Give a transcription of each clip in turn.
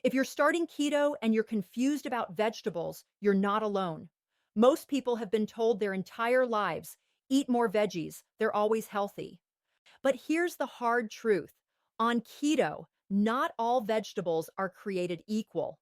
If you're starting keto and you're confused about vegetables, you're not alone. Most people have been told their entire lives, eat more veggies, they're always healthy. But here's the hard truth. On keto, not all vegetables are created equal.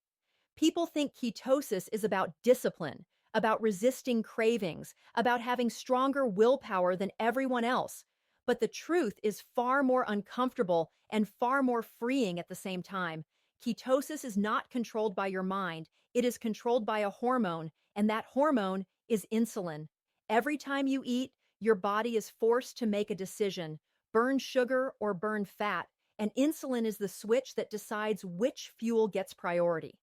People think ketosis is about discipline, about resisting cravings, about having stronger willpower than everyone else. But the truth is far more uncomfortable and far more freeing at the same time. Ketosis is not controlled by your mind, it is controlled by a hormone, and that hormone is insulin. Every time you eat, your body is forced to make a decision: burn sugar or burn fat, and insulin is the switch that decides which fuel gets priority.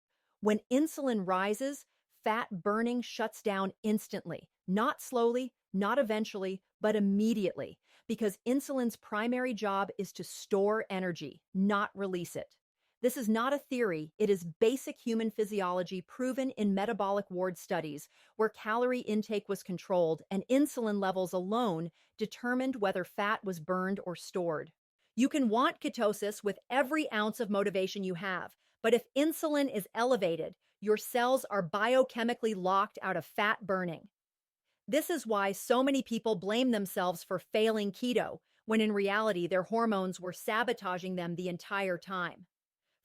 When insulin rises, fat burning shuts down instantly, not slowly, not eventually, but immediately, because insulin's primary job is to store energy, not release it. This is not a theory, it is basic human physiology proven in metabolic ward studies, where calorie intake was controlled and insulin levels alone determined whether fat was burned or stored. You can want ketosis with every ounce of motivation you have, but if insulin is elevated, your cells are biochemically locked out of fat burning. This is why so many people blame themselves for failing keto, when in reality their hormones were sabotaging them the entire time.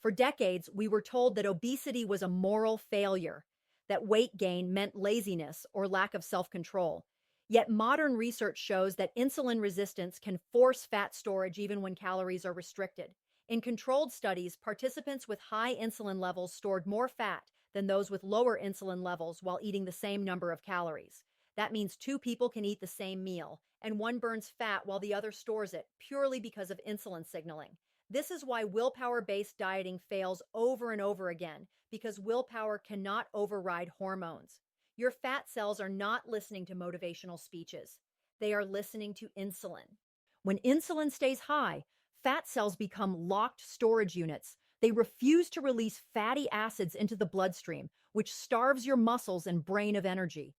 For decades, we were told that obesity was a moral failure, that weight gain meant laziness or lack of self-control. Yet modern research shows that insulin resistance can force fat storage even when calories are restricted. In controlled studies, participants with high insulin levels stored more fat than those with lower insulin levels while eating the same number of calories. That means two people can eat the same meal, and one burns fat while the other stores it, purely because of insulin signaling. This is why willpower-based dieting fails over and over again, because willpower cannot override hormones. Your fat cells are not listening to motivational speeches. They are listening to insulin. When insulin stays high, fat cells become locked storage units. They refuse to release fatty acids into the bloodstream, which starves your muscles and brain of energy.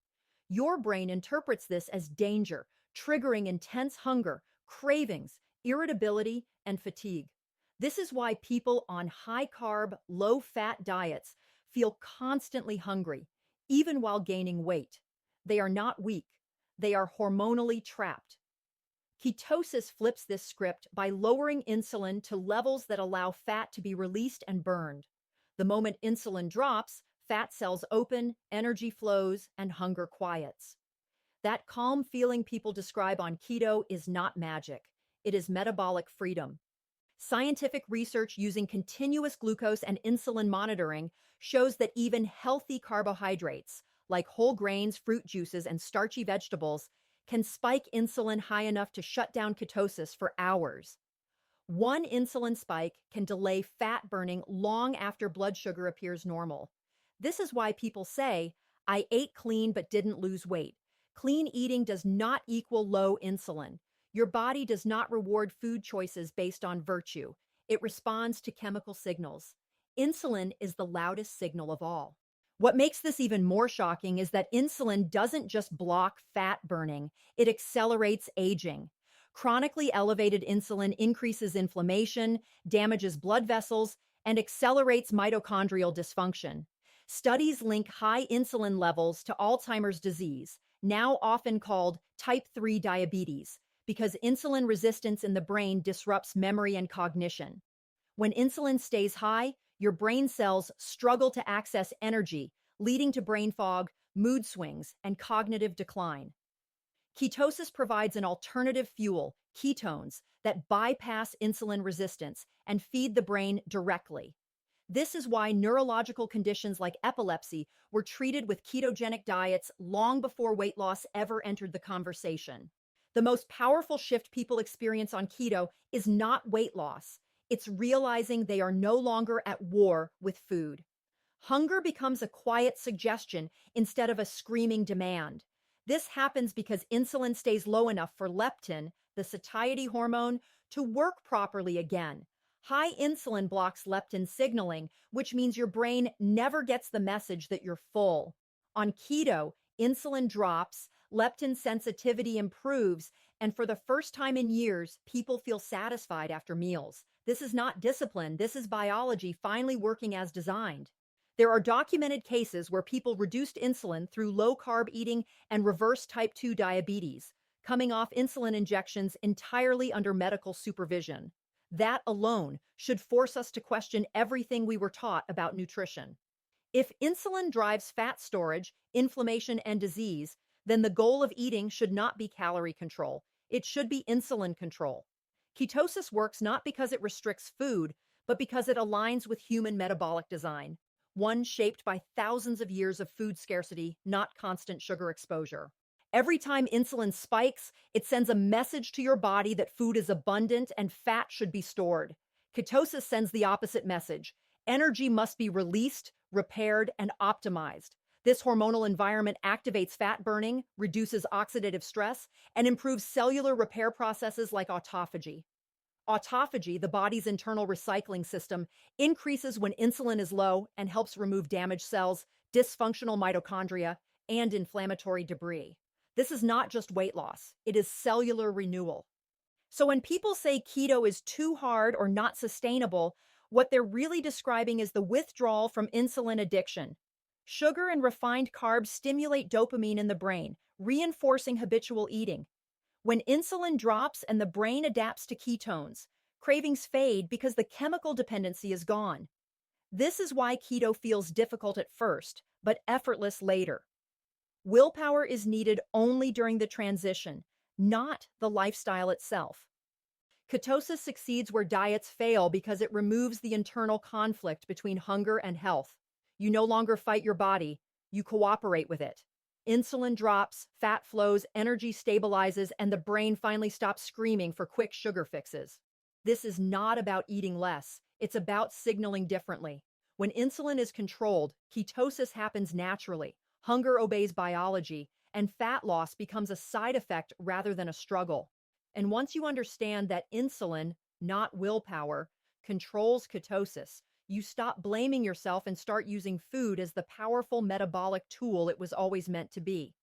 Your brain interprets this as danger, triggering intense hunger, cravings, irritability, and fatigue. This is why people on high-carb, low-fat diets feel constantly hungry, even while gaining weight. They are not weak. They are hormonally trapped. Ketosis flips this script by lowering insulin to levels that allow fat to be released and burned. The moment insulin drops, fat cells open, energy flows, and hunger quiets. That calm feeling people describe on keto is not magic. It is metabolic freedom. Scientific research using continuous glucose and insulin monitoring shows that even healthy carbohydrates, like whole grains, fruit juices, and starchy vegetables, can spike insulin high enough to shut down ketosis for hours. One insulin spike can delay fat burning long after blood sugar appears normal. This is why people say, "I ate clean but didn't lose weight." Clean eating does not equal low insulin. Your body does not reward food choices based on virtue. It responds to chemical signals. Insulin is the loudest signal of all. What makes this even more shocking is that insulin doesn't just block fat burning, it accelerates aging. Chronically elevated insulin increases inflammation, damages blood vessels, and accelerates mitochondrial dysfunction. Studies link high insulin levels to Alzheimer's disease, now often called type 3 diabetes, because insulin resistance in the brain disrupts memory and cognition. When insulin stays high, your brain cells struggle to access energy, leading to brain fog, mood swings, and cognitive decline. Ketosis provides an alternative fuel, ketones, that bypass insulin resistance and feed the brain directly. This is why neurological conditions like epilepsy were treated with ketogenic diets long before weight loss ever entered the conversation. The most powerful shift people experience on keto is not weight loss. It's realizing they are no longer at war with food. Hunger becomes a quiet suggestion instead of a screaming demand. This happens because insulin stays low enough for leptin, the satiety hormone, to work properly again. High insulin blocks leptin signaling, which means your brain never gets the message that you're full. On keto, insulin drops, leptin sensitivity improves, and for the first time in years, people feel satisfied after meals. This is not discipline, this is biology finally working as designed. There are documented cases where people reduced insulin through low-carb eating and reverse type 2 diabetes, coming off insulin injections entirely under medical supervision. That alone should force us to question everything we were taught about nutrition. If insulin drives fat storage, inflammation, and disease, then the goal of eating should not be calorie control. It should be insulin control. Ketosis works not because it restricts food, but because it aligns with human metabolic design, one shaped by thousands of years of food scarcity, not constant sugar exposure. Every time insulin spikes, it sends a message to your body that food is abundant and fat should be stored. Ketosis sends the opposite message. Energy must be released, repaired, and optimized. This hormonal environment activates fat burning, reduces oxidative stress, and improves cellular repair processes like autophagy. Autophagy, the body's internal recycling system, increases when insulin is low and helps remove damaged cells, dysfunctional mitochondria, and inflammatory debris. This is not just weight loss, it is cellular renewal. So when people say keto is too hard or not sustainable, what they're really describing is the withdrawal from insulin addiction. Sugar and refined carbs stimulate dopamine in the brain, reinforcing habitual eating. When insulin drops and the brain adapts to ketones, cravings fade because the chemical dependency is gone. This is why keto feels difficult at first, but effortless later. Willpower is needed only during the transition, not the lifestyle itself. Ketosis succeeds where diets fail because it removes the internal conflict between hunger and health. You no longer fight your body, you cooperate with it. Insulin drops, fat flows, energy stabilizes, and the brain finally stops screaming for quick sugar fixes. This is not about eating less, it's about signaling differently. When insulin is controlled, ketosis happens naturally, hunger obeys biology, and fat loss becomes a side effect rather than a struggle. And once you understand that insulin, not willpower, controls ketosis, you stop blaming yourself and start using food as the powerful metabolic tool it was always meant to be.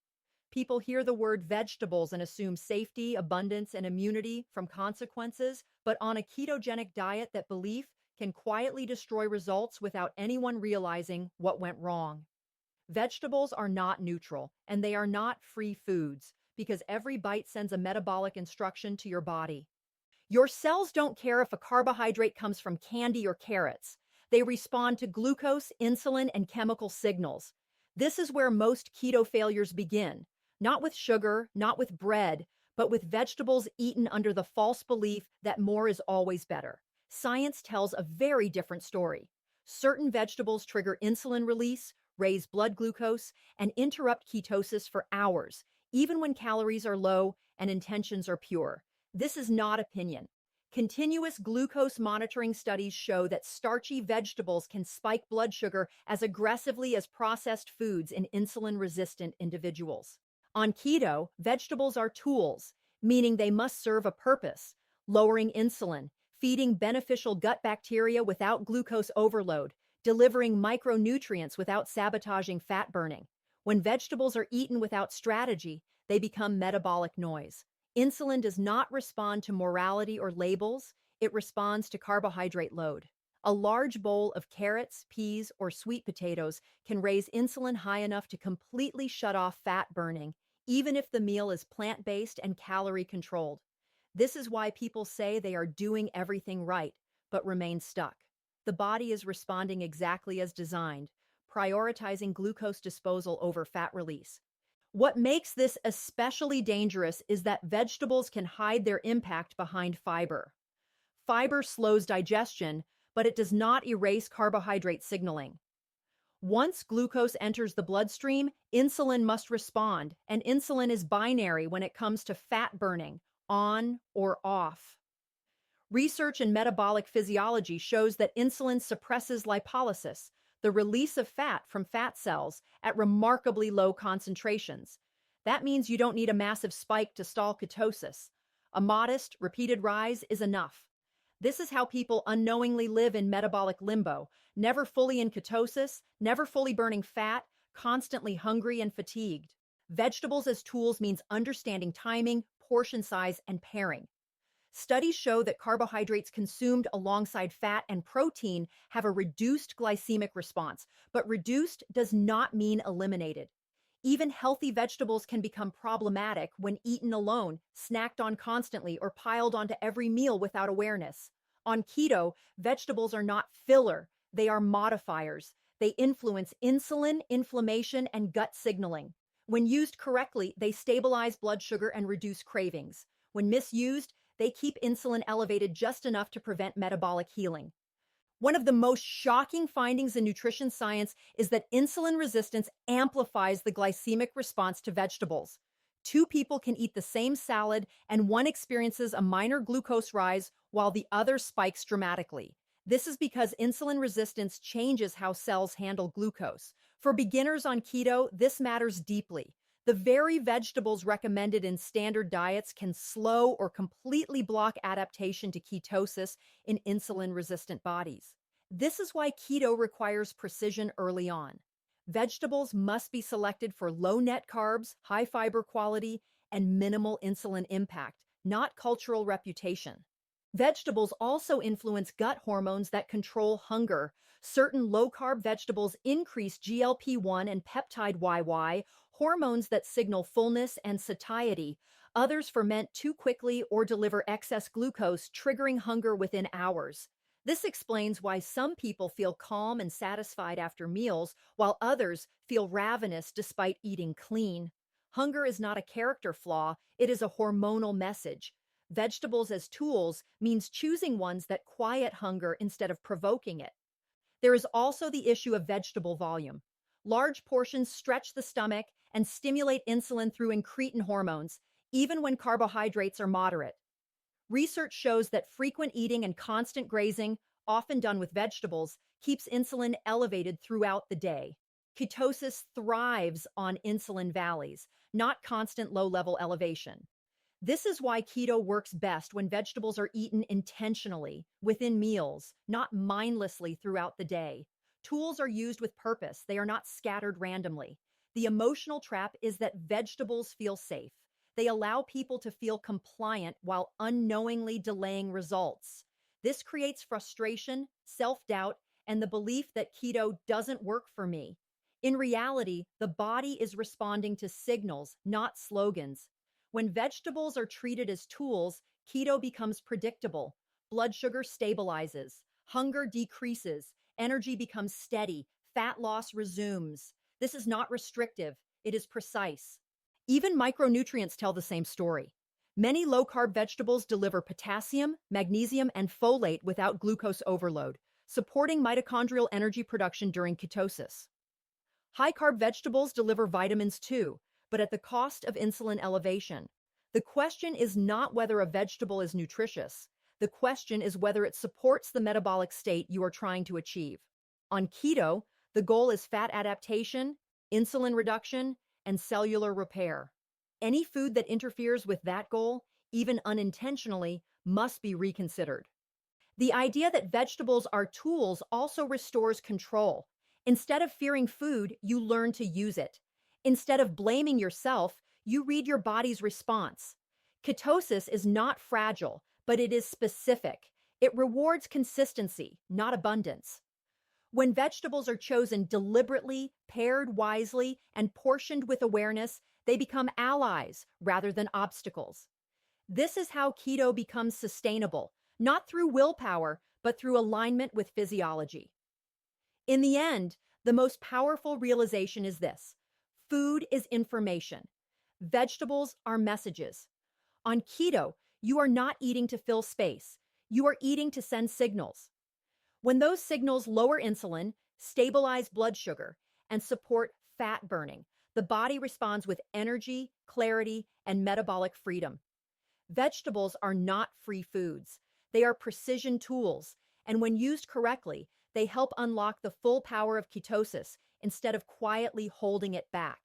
People hear the word vegetables and assume safety, abundance, and immunity from consequences, but on a ketogenic diet, that belief can quietly destroy results without anyone realizing what went wrong. Vegetables are not neutral, and they are not free foods, because every bite sends a metabolic instruction to your body. Your cells don't care if a carbohydrate comes from candy or carrots. They respond to glucose, insulin, and chemical signals. This is where most keto failures begin, not with sugar, not with bread, but with vegetables eaten under the false belief that more is always better. Science tells a very different story. Certain vegetables trigger insulin release, raise blood glucose, and interrupt ketosis for hours, even when calories are low and intentions are pure. This is not opinion. Continuous glucose monitoring studies show that starchy vegetables can spike blood sugar as aggressively as processed foods in insulin-resistant individuals. On keto, vegetables are tools, meaning they must serve a purpose, lowering insulin, feeding beneficial gut bacteria without glucose overload, delivering micronutrients without sabotaging fat burning. When vegetables are eaten without strategy, they become metabolic noise. Insulin does not respond to morality or labels, it responds to carbohydrate load. A large bowl of carrots, peas, or sweet potatoes can raise insulin high enough to completely shut off fat burning, even if the meal is plant-based and calorie-controlled. This is why people say they are doing everything right, but remain stuck. The body is responding exactly as designed, prioritizing glucose disposal over fat release. What makes this especially dangerous is that vegetables can hide their impact behind fiber. Fiber slows digestion, but it does not erase carbohydrate signaling. Once glucose enters the bloodstream, insulin must respond, and insulin is binary when it comes to fat burning, on or off. Research in metabolic physiology shows that insulin suppresses lipolysis, the release of fat from fat cells, at remarkably low concentrations. That means you don't need a massive spike to stall ketosis. A modest, repeated rise is enough. This is how people unknowingly live in metabolic limbo, never fully in ketosis, never fully burning fat, constantly hungry and fatigued. Vegetables as tools means understanding timing, portion size, and pairing. Studies show that carbohydrates consumed alongside fat and protein have a reduced glycemic response, but reduced does not mean eliminated. Even healthy vegetables can become problematic when eaten alone, snacked on constantly, or piled onto every meal without awareness. On keto, vegetables are not filler, they are modifiers. They influence insulin, inflammation, and gut signaling. When used correctly, they stabilize blood sugar and reduce cravings. When misused, they keep insulin elevated just enough to prevent metabolic healing. One of the most shocking findings in nutrition science is that insulin resistance amplifies the glycemic response to vegetables. Two people can eat the same salad, and one experiences a minor glucose rise while the other spikes dramatically. This is because insulin resistance changes how cells handle glucose. For beginners on keto, this matters deeply. The very vegetables recommended in standard diets can slow or completely block adaptation to ketosis in insulin-resistant bodies. This is why keto requires precision early on. Vegetables must be selected for low net carbs, high fiber quality, and minimal insulin impact, not cultural reputation. Vegetables also influence gut hormones that control hunger. Certain low-carb vegetables increase GLP-1 and peptide YY, hormones that signal fullness and satiety. Others ferment too quickly or deliver excess glucose, triggering hunger within hours. This explains why some people feel calm and satisfied after meals, while others feel ravenous despite eating clean. Hunger is not a character flaw, it is a hormonal message. Vegetables as tools means choosing ones that quiet hunger instead of provoking it. There is also the issue of vegetable volume. Large portions stretch the stomach and stimulate insulin through incretin hormones, even when carbohydrates are moderate. Research shows that frequent eating and constant grazing, often done with vegetables, keeps insulin elevated throughout the day. Ketosis thrives on insulin valleys, not constant low-level elevation. This is why keto works best when vegetables are eaten intentionally, within meals, not mindlessly throughout the day. Tools are used with purpose, they are not scattered randomly. The emotional trap is that vegetables feel safe. They allow people to feel compliant while unknowingly delaying results. This creates frustration, self-doubt, and the belief that keto doesn't work for me. In reality, the body is responding to signals, not slogans. When vegetables are treated as tools, keto becomes predictable. Blood sugar stabilizes, hunger decreases, energy becomes steady, fat loss resumes. This is not restrictive, it is precise. Even micronutrients tell the same story. Many low-carb vegetables deliver potassium, magnesium, and folate without glucose overload, supporting mitochondrial energy production during ketosis. High-carb vegetables deliver vitamins too, but at the cost of insulin elevation. The question is not whether a vegetable is nutritious. The question is whether it supports the metabolic state you are trying to achieve. On keto, the goal is fat adaptation, insulin reduction, and cellular repair. Any food that interferes with that goal, even unintentionally, must be reconsidered. The idea that vegetables are tools also restores control. Instead of fearing food, you learn to use it. Instead of blaming yourself, you read your body's response. Ketosis is not fragile, but it is specific. It rewards consistency, not abundance. When vegetables are chosen deliberately, paired wisely, and portioned with awareness, they become allies rather than obstacles. This is how keto becomes sustainable, not through willpower, but through alignment with physiology. In the end, the most powerful realization is this: food is information. Vegetables are messages. On keto, you are not eating to fill space. You are eating to send signals. When those signals lower insulin, stabilize blood sugar, and support fat burning, the body responds with energy, clarity, and metabolic freedom. Vegetables are not free foods. They are precision tools, and when used correctly, they help unlock the full power of ketosis instead of quietly holding it back.